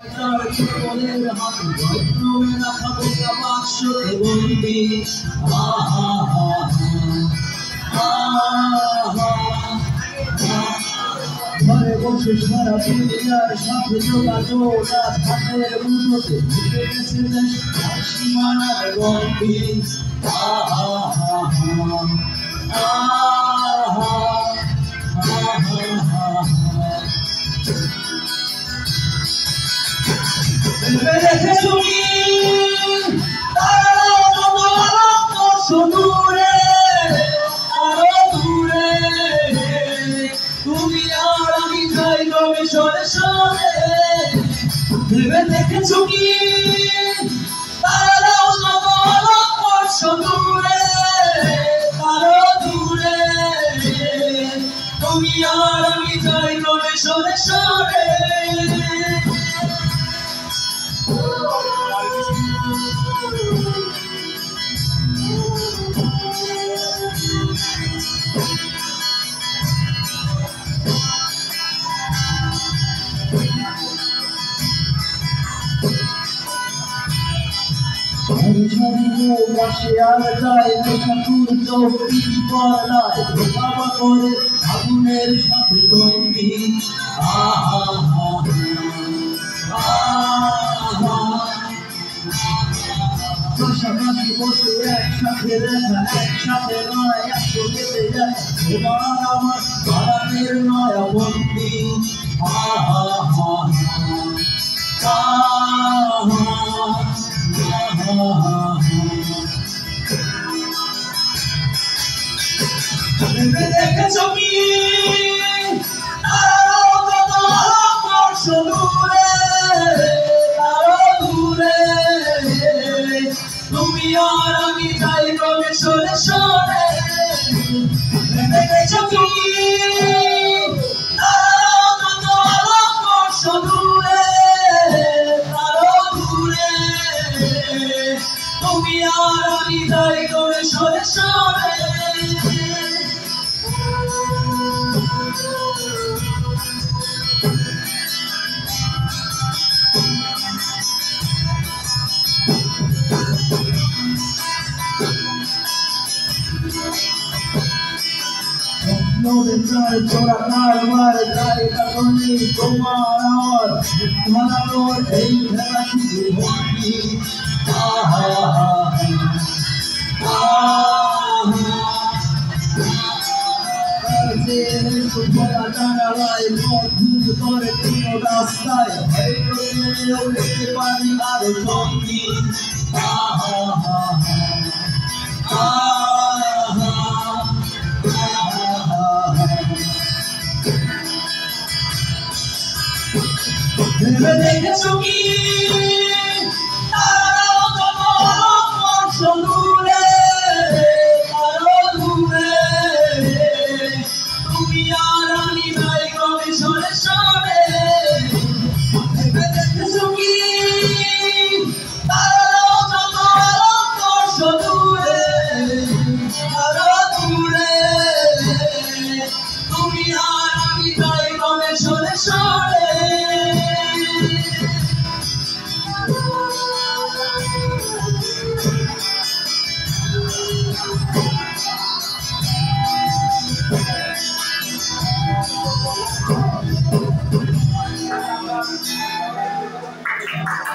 জীবনের হাত বৈষ্ণবে রাখা বোকা বাক্সতে বন্দি ঘরে বসে সারা দুনিয়ার সাথে যোগাযোগ আজ হাতের মুঠোতে ঢুকে গেছে দেশ সীমানার বন্দি তুমি দূরে আরো দূরে তুমি আর আমি যাই রবে সরে সরে ভেবে দেখেছো কি তারাও দূরে আরো দূরে তুমি আর আমি যাই রবে সরে সরে আগুনের সাথে বন্দি পাশাপাশি বসে একসাথে দেখা একসাথে নয় একসাথে যায় তোমার আমার বাগানের নয়া বন্দি দেখেছো কি দূরে আরো দূরে তুমি আর আমি যাই রবে সরে সরে দেখেছো কি দূরে আরো দূরে তুমি আর আমি যাই রবে সরে সরে চোরা কারবার যাই কারণে তোমার আমার ধরানোর এই খেলা শুধু ভক্তি জানালায় মধুর করে কোনো রাস্তায় উঠতে পারি আরো সঙ্গী দেখেছো কি দূরে আরো দূরে তুমি আর আমি যাই রবে সরে সরে দেখেছো কি দূরে আরো দূরে তুমি আর আমি যাই রবে সরে সরে Thank you.